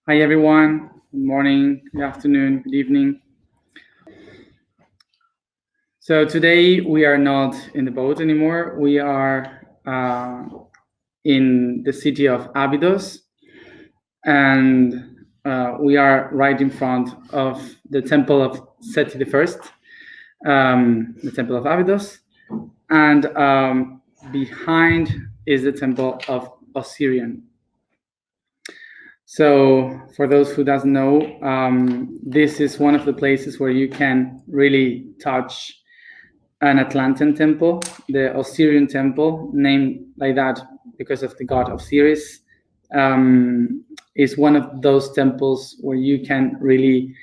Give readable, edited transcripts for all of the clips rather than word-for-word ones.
Hi everyone, good morning, good afternoon, good evening. So today we are not in the boat anymore. We are in the city of Abydos, and we are right in front of the Temple of Seti I, the Temple of Abydos, and behind is the Temple of Osirian. So for those who doesn't know, this is one of the places where you can really touch an Atlantean temple, the Osirian temple, named like that because of the god Osiris, is one of those temples where you can really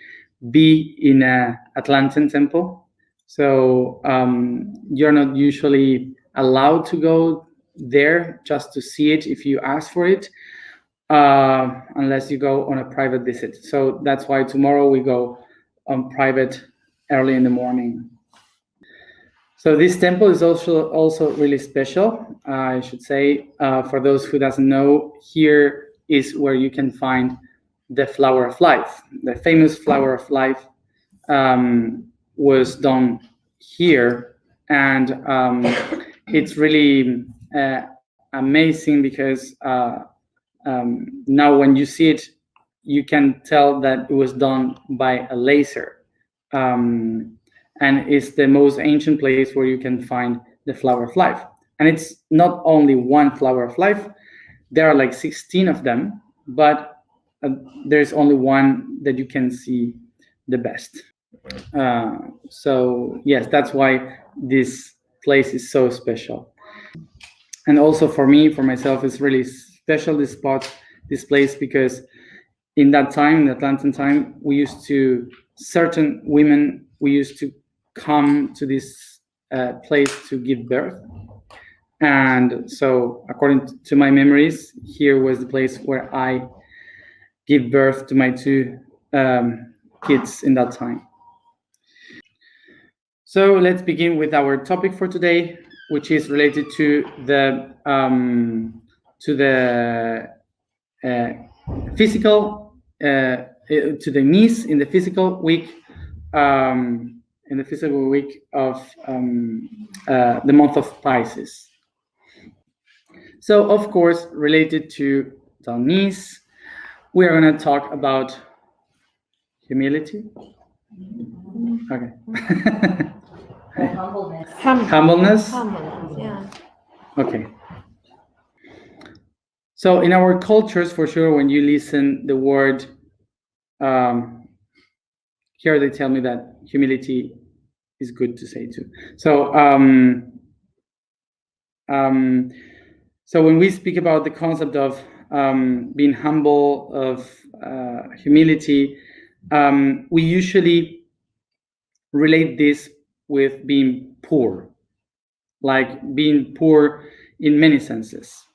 be in an Atlantean temple. So you're not usually allowed to go there just to see it if you ask for it. Unless you go on a private visit. So that's why tomorrow we go on private early in the morning. So this temple is also really special, I should say. For those who doesn't know, here is where you can find the flower of life. The famous flower of life was done here, and it's really amazing because now when you see it, you can tell that it was done by a laser. And it's the most ancient place where you can find the flower of life. And it's not only one flower of life, there are like 16 of them, but there's only one that you can see the best. So yes, that's why this place is so special. And also for me, for myself, it's really special, this spot, this place, because in that time, in the Atlantean time, certain women, we used to come to this place to give birth. And so according to my memories, here was the place where I give birth to my two kids in that time. So let's begin with our topic for today, which is related to the physical, to the knees in the physical week, of the month of Pisces. So, of course, related to the knees, we are going to talk about humility. Okay. Humbleness. Humbleness. Yeah. Okay. So in our cultures, for sure, when you listen the word, here they tell me that humility is good to say too. So so when we speak about the concept of being humble, of humility, we usually relate this with being poor, like being poor in many senses.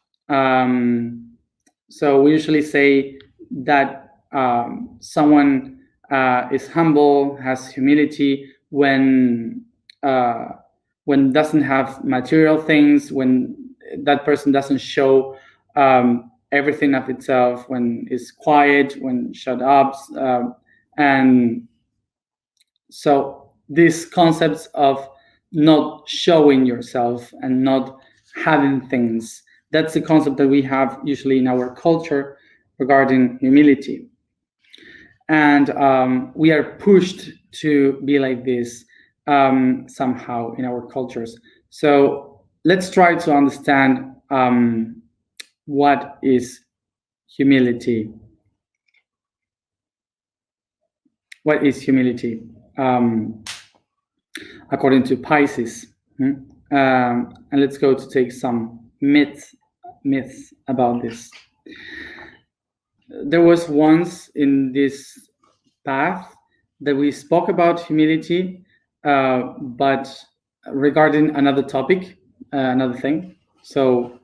So we usually say that someone is humble, has humility when doesn't have material things, when that person doesn't show everything of itself, when is quiet, when shut up, and so these concepts of not showing yourself and not having things, that's the concept that we have usually in our culture regarding humility. And we are pushed to be like this somehow in our cultures. So let's try to understand what is humility. What is humility? According to Pisces. And let's go to take some myths about this. There was once in this path that we spoke about humility, but regarding another topic, another thing. So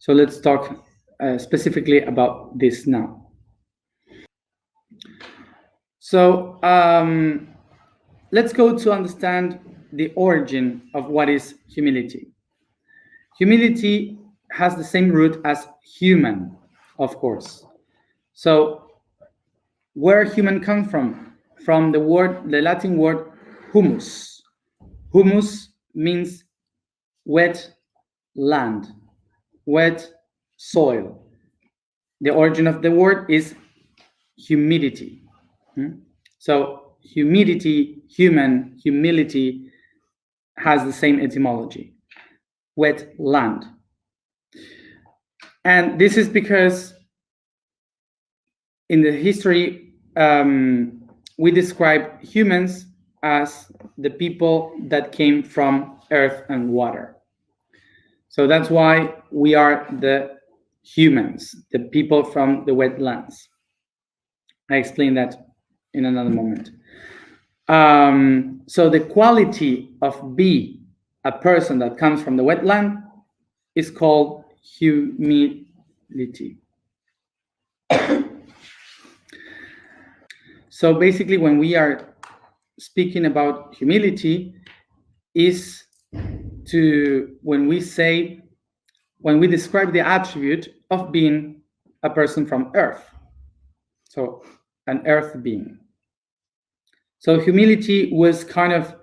let's talk specifically about this now. So let's go to understand the origin of what is humility. Humility has the same root as human. of course. So where human come from? From the Latin word humus. Humus means wet land, wet soil. The origin of the word is humidity. So humidity, human, humility has the same etymology, wet land. And this is because in the history, we describe humans as the people that came from earth and water. So that's why we are the humans, the people from the wetlands. I explain that in another moment. So the quality of be a person that comes from the wetland is called humility. So basically, when we are speaking about humility, is when we describe the attribute of being a person from earth, so an earth being. So humility was kind of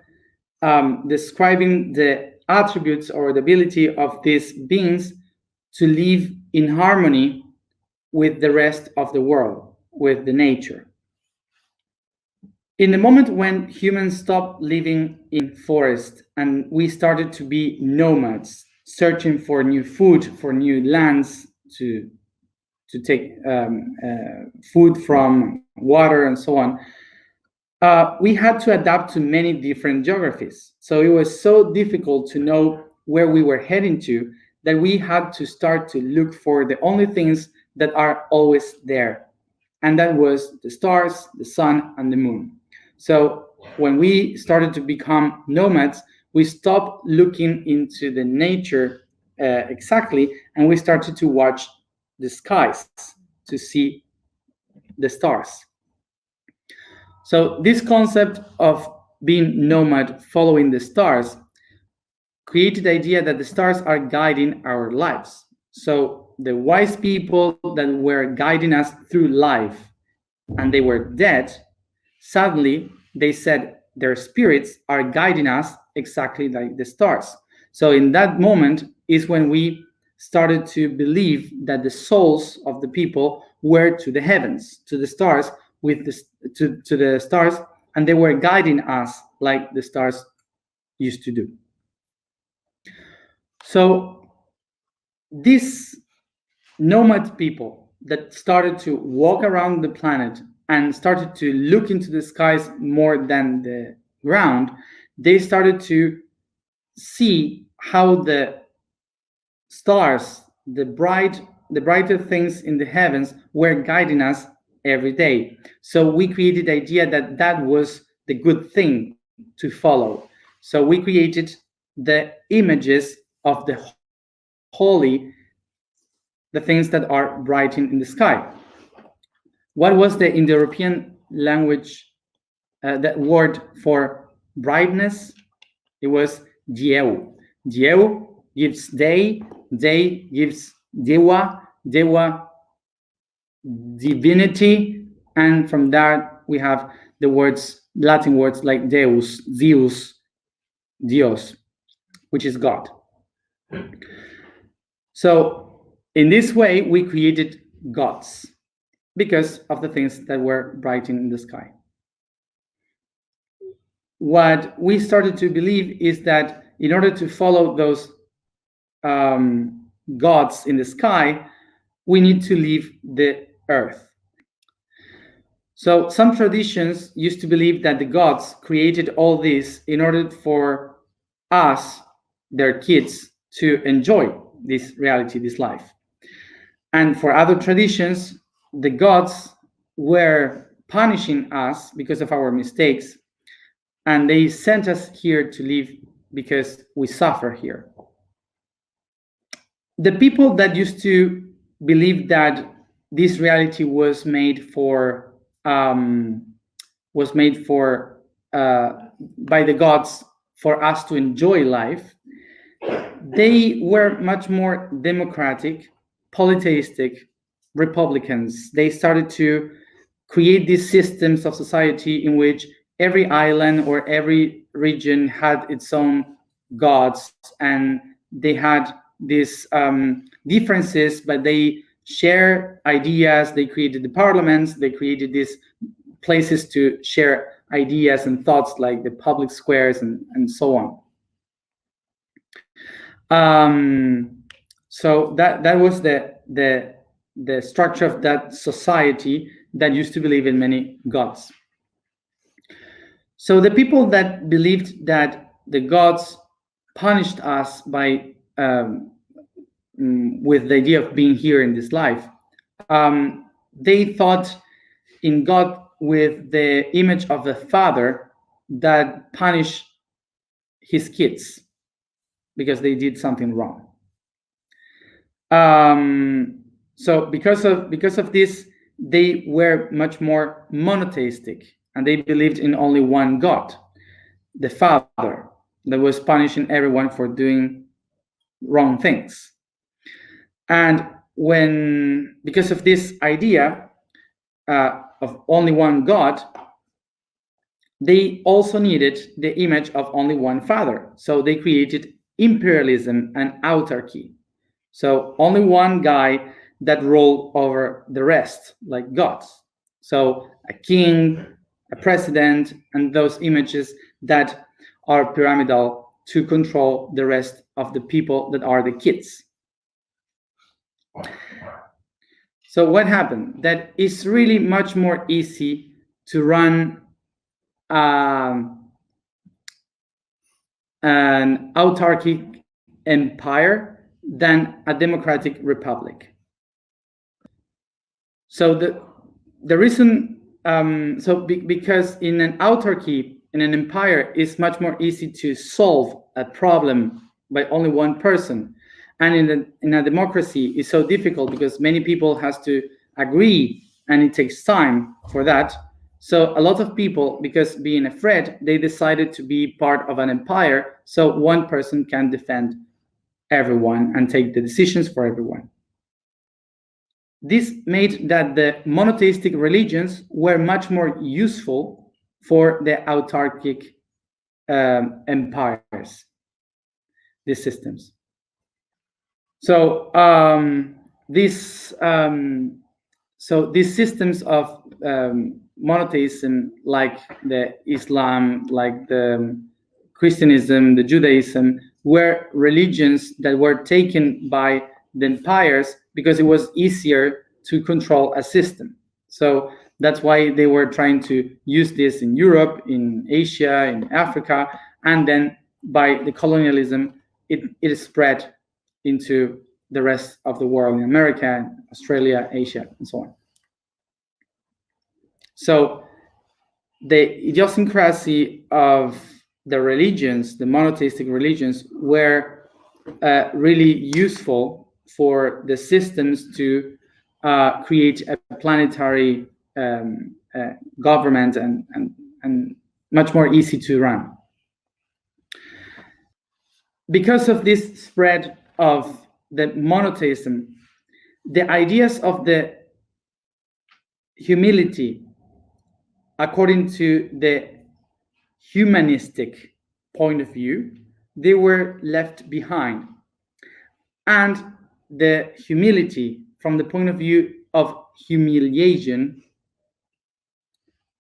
describing the attributes or the ability of these beings to live in harmony with the rest of the world, with the nature. In the moment when humans stopped living in forest and we started to be nomads, searching for new food, for new lands to take food from, water and so on, we had to adapt to many different geographies. So it was so difficult to know where we were heading to that we had to start to look for the only things that are always there. And that was the stars, the sun, and the moon. So when we started to become nomads, we stopped looking into the nature exactly, and we started to watch the skies to see the stars. So this concept of being nomad, following the stars, created the idea that the stars are guiding our lives. So the wise people that were guiding us through life, and they were dead, suddenly they said their spirits are guiding us exactly like the stars. So in that moment is when we started to believe that the souls of the people were to the heavens, to the stars, to the stars, and they were guiding us like the stars used to do. So these nomad people that started to walk around the planet and started to look into the skies more than the ground, they started to see how the stars, the brighter things in the heavens were guiding us every day. So we created the idea that that was the good thing to follow. So we created the images of the holy, the things that are bright in the sky. What was the Indo-European language, that word for brightness? It was dieu. Dieu gives day, day gives dewa, dewa divinity, and from that we have the words, Latin words like deus, Zeus, Dios, which is God. So in this way we created gods because of the things that were bright in the sky. What we started to believe is that in order to follow those gods in the sky, we need to leave the earth. So some traditions used to believe that the gods created all this in order for us, their kids, to enjoy this reality, this life. And for other traditions, the gods were punishing us because of our mistakes, and they sent us here to live because we suffer here. The people that used to believe that this reality was made for by the gods for us to enjoy life, they were much more democratic, polytheistic, republicans. They started to create these systems of society in which every island or every region had its own gods, and they had these differences, but they share ideas. They created the parliaments, they created these places to share ideas and thoughts, like the public squares and so on. So that was the structure of that society that used to believe in many gods. So the people that believed that the gods punished us by with the idea of being here in this life, they thought in God with the image of the father that punished his kids because they did something wrong. So because of this, they were much more monotheistic, and they believed in only one God, the Father, that was punishing everyone for doing wrong things. And because of this idea of only one God, they also needed the image of only one Father. So they created imperialism and autarky. So only one guy that ruled over the rest, like gods. So a king, a president, and those images that are pyramidal to control the rest of the people that are the kids. So what happened? That it's really much more easy to run an autarkic empire than a democratic republic. So the reason, because in an autarky, in an empire, it's much more easy to solve a problem by only one person. And in a democracy, it's so difficult because many people has to agree, and it takes time for that. So a lot of people, because being afraid, they decided to be part of an empire, so one person can defend everyone and take the decisions for everyone. This made that the monotheistic religions were much more useful for the autarkic empires, these systems. So these systems of monotheism, like the Islam, like the Christianism, the Judaism, were religions that were taken by the empires because it was easier to control a system. So that's why they were trying to use this in Europe, in Asia, in Africa, and then by the colonialism, it spread into the rest of the world, in America, Australia, Asia, and so on. So the idiosyncrasy of the religions, the monotheistic religions, were really useful for the systems to create a planetary government and much more easy to run. Because of this spread of the monotheism, the ideas of the humility, according to the humanistic point of view, they were left behind. And the humility, from the point of view of humiliation,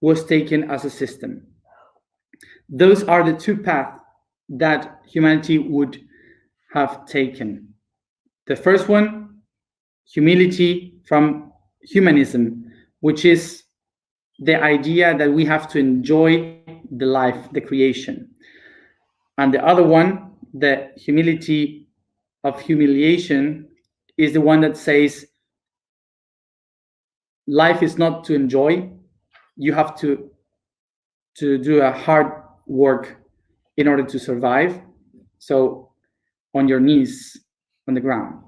was taken as a system. Those are the two paths that humanity would have taken. The first one, humility from humanism, which is the idea that we have to enjoy the life, the creation. And the other one, the humility of humiliation, is the one that says life is not to enjoy. You have to do a hard work in order to survive. So on your knees on the ground.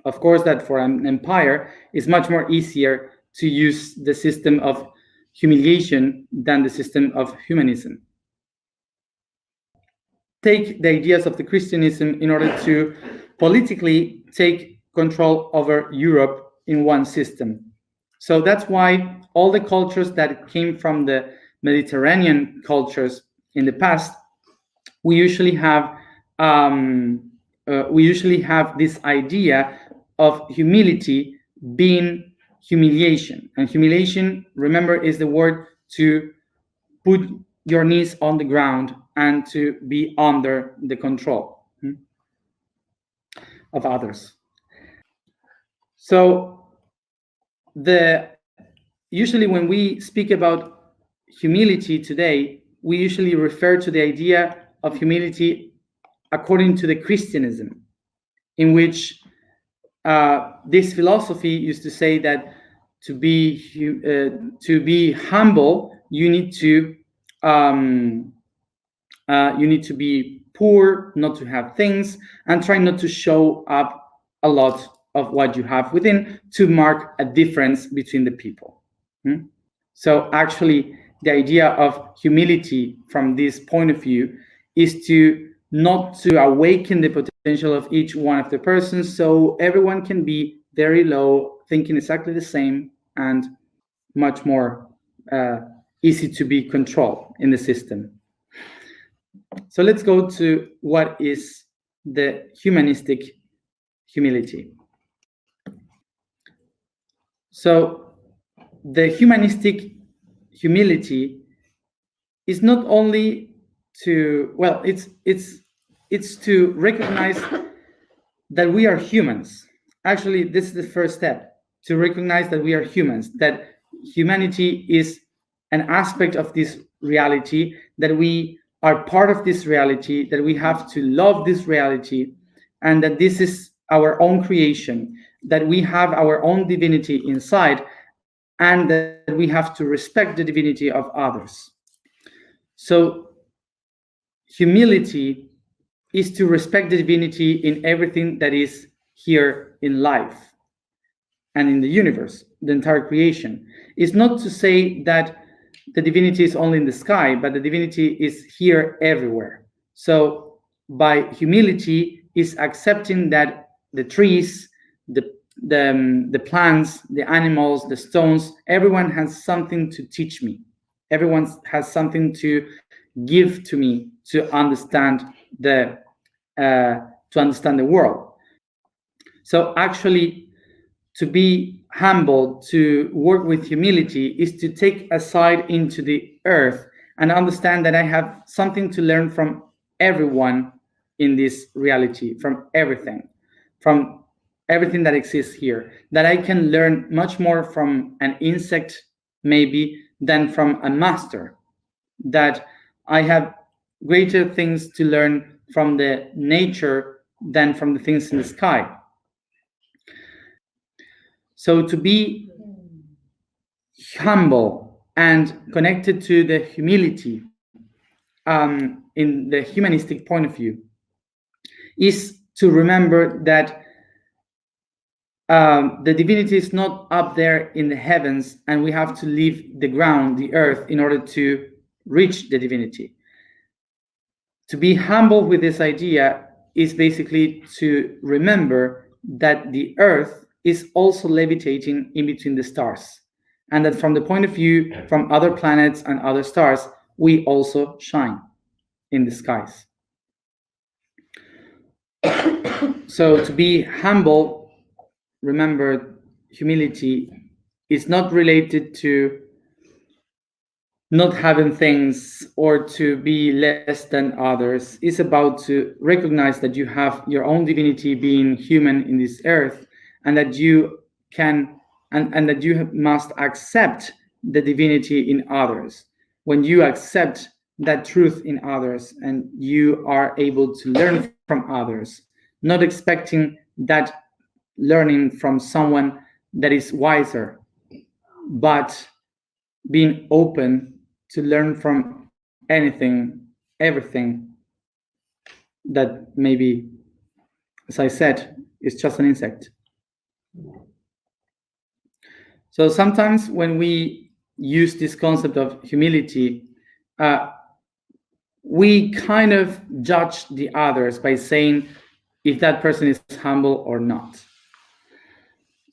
Of course, that for an empire is much more easier to use the system of humiliation than the system of humanism. Take the ideas of the Christianism in order to politically take control over Europe in one system. So that's why all the cultures that came from the Mediterranean cultures in the past, we usually have this idea of humility being humiliation. And humiliation, remember, is the word to put your knees on the ground and to be under the control of others. So usually when we speak about humility today, we usually refer to the idea of humility according to the Christianism, in which this philosophy used to say that to be humble, you need to be poor, not to have things, and try not to show up a lot of what you have within to mark a difference between the people. So actually, the idea of humility from this point of view is to not to awaken the potential of each one of the persons, so everyone can be very low, thinking exactly the same, and much more easy to be controlled in the system. So let's go to what is the humanistic humility. So the humanistic humility is not only to, well, it's to recognize that we are humans. Actually, this is the first step, to recognize that we are humans, that humanity is an aspect of this reality, that we are part of this reality, that we have to love this reality, and that this is our own creation, that we have our own divinity inside, and that we have to respect the divinity of others. So humility is to respect the divinity in everything that is here in life and in the universe, the entire creation. It's not to say that the divinity is only in the sky, but the divinity is here everywhere. So by humility is accepting that the trees, the plants, the animals, the stones, everyone has something to teach me. Everyone has something to give to me to understand the world. So actually, to be humble, to work with humility, is to take a side into the earth and understand that I have something to learn from everyone in this reality, from everything that exists here, that I can learn much more from an insect maybe than from a master, that I have greater things to learn from the nature than from the things in the sky. So to be humble and connected to the humility in the humanistic point of view is to remember that the divinity is not up there in the heavens, and we have to leave the ground, the earth, in order to reach the divinity. To be humble with this idea is basically to remember that the earth is also levitating in between the stars, and that from the point of view from other planets and other stars, we also shine in the skies. So to be humble, remember, humility is not related to not having things or to be less than others. It's about to recognize that you have your own divinity being human in this earth, and that you can and that you must accept the divinity in others. When you accept that truth in others, and you are able to learn from others, not expecting that learning from someone that is wiser, but being open to learn from anything, everything that maybe, as I said, is just an insect. So sometimes when we use this concept of humility, we kind of judge the others by saying if that person is humble or not.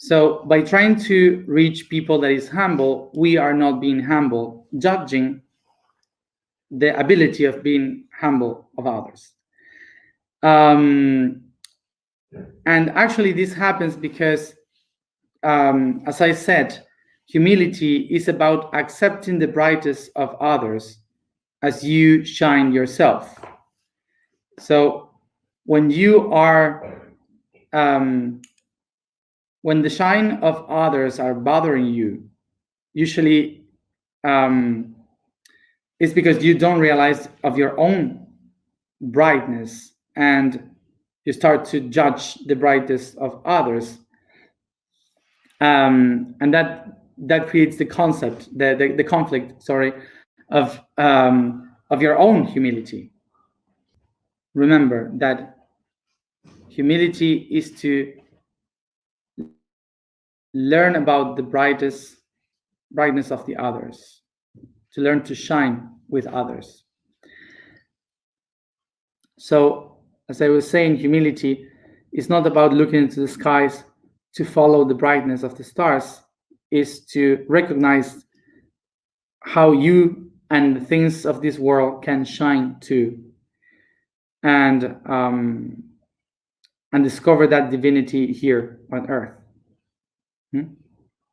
So by trying to reach people that is humble, we are not being humble, judging the ability of being humble of others. And actually, this happens because, as I said, humility is about accepting the brightest of others as you shine yourself. So when you are, when the shine of others are bothering you, usually it's because you don't realize of your own brightness, and you start to judge the brightest of others, and that creates the concept, the conflict, sorry, of your own humility. Remember that humility is to learn about the brightness of the others, to learn to shine with others. So, as I was saying, humility is not about looking into the skies to follow the brightness of the stars, is to recognize how you and the things of this world can shine too, and discover that divinity here on earth.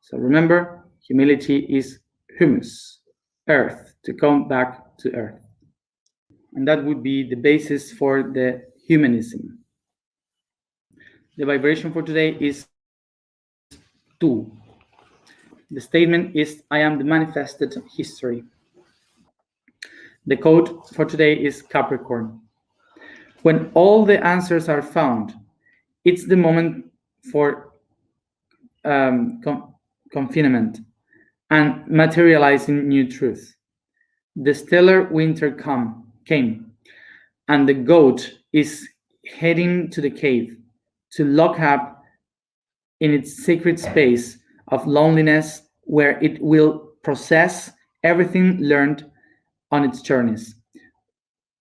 So remember, humility is humus, earth, to come back to earth. And that would be the basis for the humanism. The vibration for today is 2. The statement is, I am the manifested history. The code for today is Capricorn. When all the answers are found, it's the moment for confinement and materializing new truth. The stellar winter came, and the goat is heading to the cave to lock up in its sacred space of loneliness, where it will process everything learned on its journeys,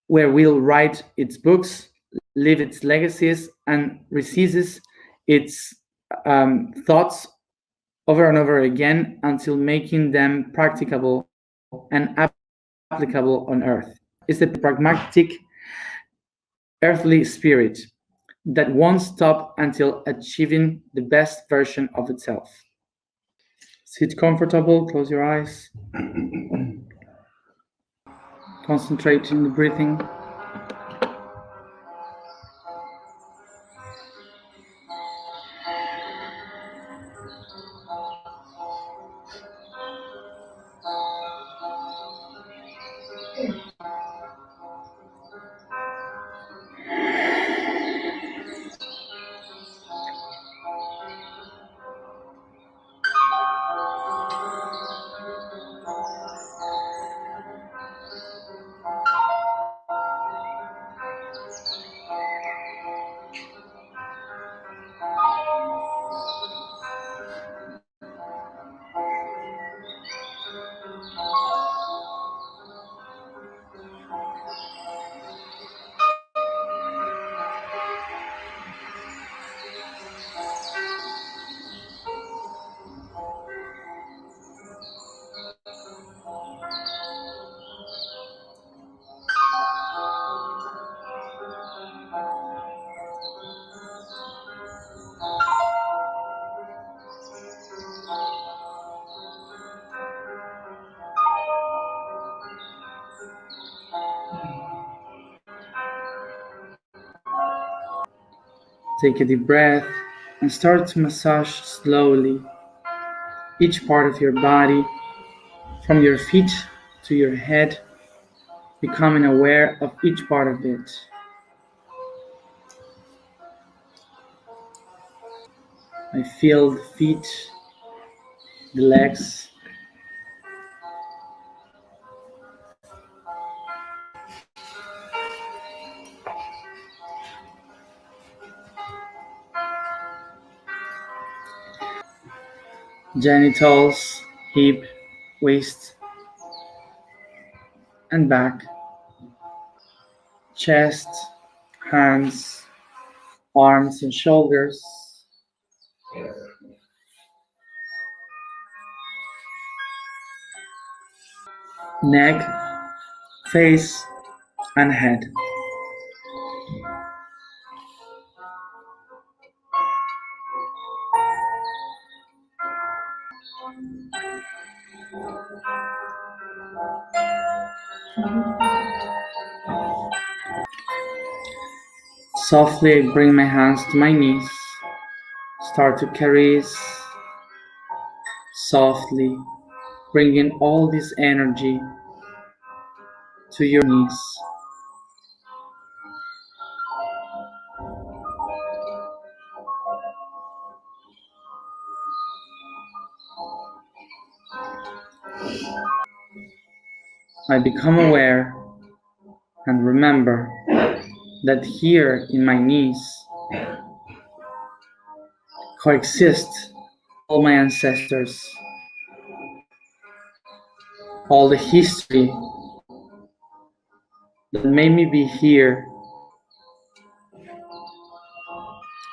where will write its books, leave its legacies, and receives its thoughts over and over again until making them practicable and applicable on earth. It's the pragmatic earthly spirit that won't stop until achieving the best version of itself. Sit comfortable, close your eyes, concentrate on the breathing. Take a deep breath and start to massage slowly each part of your body, from your feet to your head, becoming aware of each part of it. I feel the feet, the legs, genitals, hip, waist, and back, chest, hands, arms, and shoulders, neck, face, and head. Softly I bring my hands to my knees, start to caress, softly bringing all this energy to your knees. I become aware and remember that here in my knees coexist all my ancestors, all the history that made me be here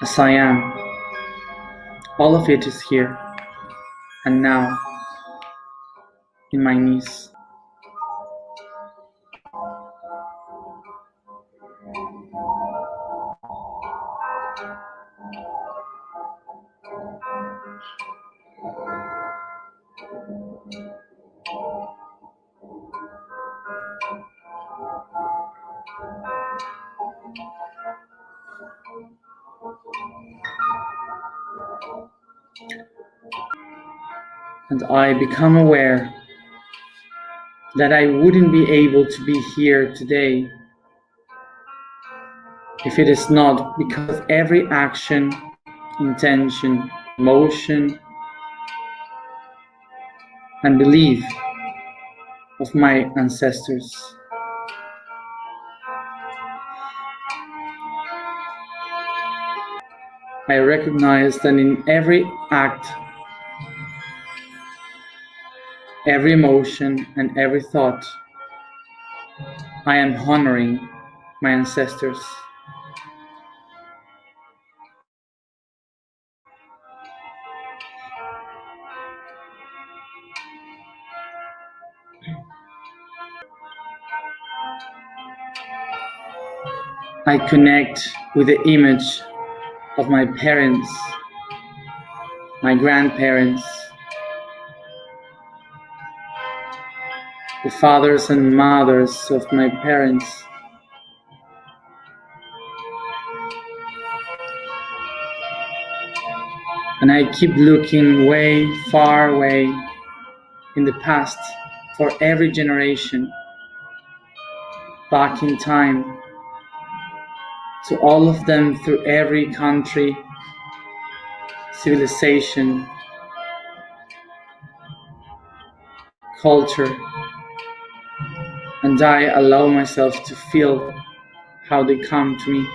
as I am. All of it is here and now in my knees. And I become aware that I wouldn't be able to be here today if it is not because of every action, intention, emotion, and belief of my ancestors. I recognize that in every act, every emotion, and every thought, I am honoring my ancestors. I connect with the image of my parents, my grandparents, the fathers and mothers of my parents. And I keep looking way, far away in the past for every generation, back in time, to all of them through every country, civilization, culture, and I allow myself to feel how they come to me.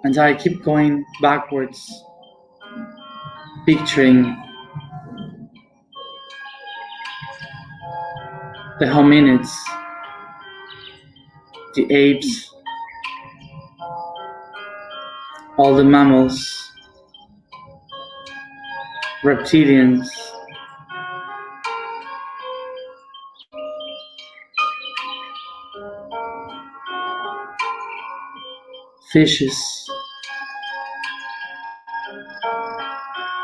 And I keep going backwards, picturing the hominids, the apes, all the mammals, reptilians, fishes,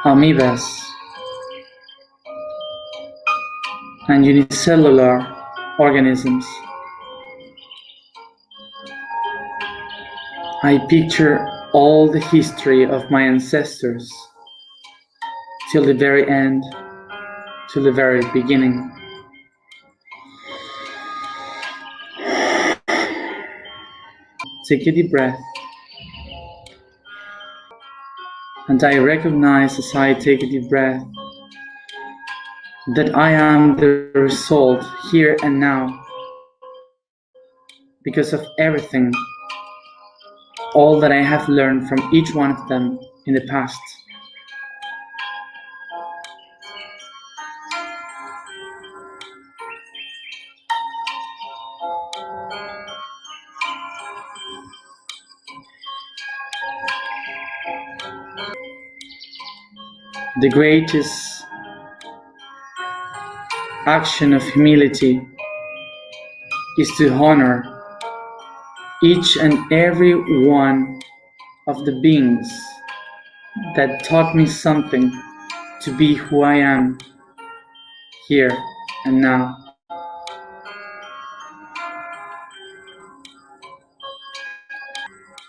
amoebas, and unicellular organisms. I picture all the history of my ancestors till the very end, till the very beginning. Take a deep breath, and I recognize as I take a deep breath that I am the result here and now because of everything, all that I have learned from each one of them in the past. The greatest action of humility is to honor each and every one of the beings that taught me something to be who I am here and now.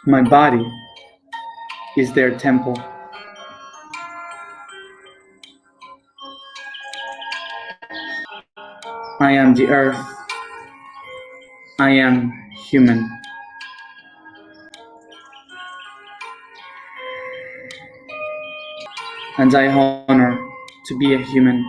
My body is their temple. I am the earth. I am human. And I honor to be a human.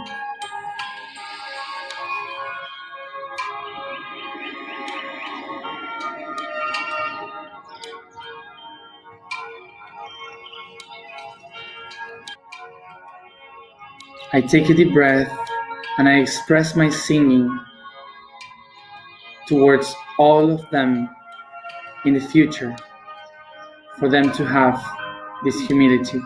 I take a deep breath and I express my singing towards all of them in the future for them to have this humility.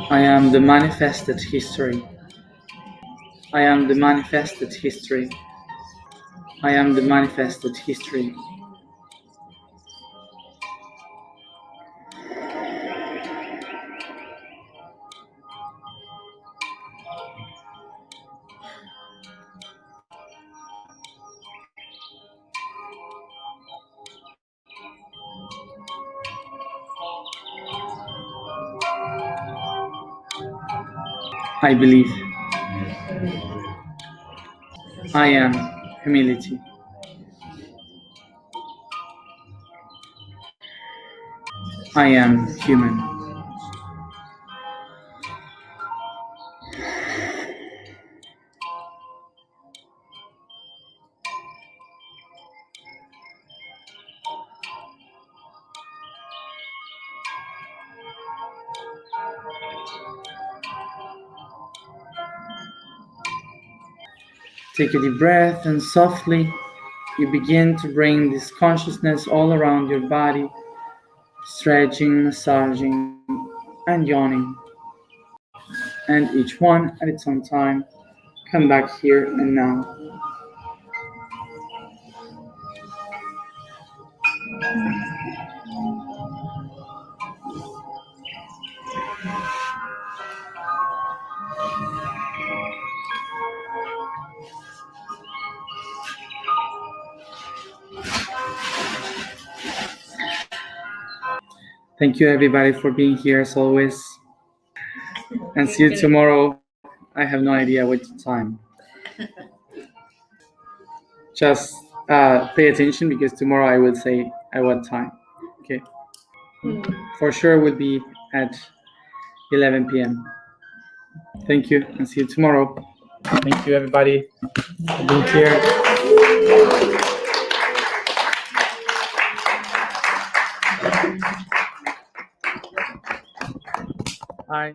I am the manifested history. I am the manifested history. I am the manifested history. I believe. I am humility. I am human. Take a deep breath and softly you begin to bring this consciousness all around your body, stretching, massaging, and yawning. And each one at its own time. Come back here and now. Thank you, everybody, for being here as always. And see you tomorrow. I have no idea what time. Just pay attention because tomorrow I will say at what time. Okay. For sure, it will be at 11 p.m. Thank you, and see you tomorrow. Thank you, everybody, for being here. Bye.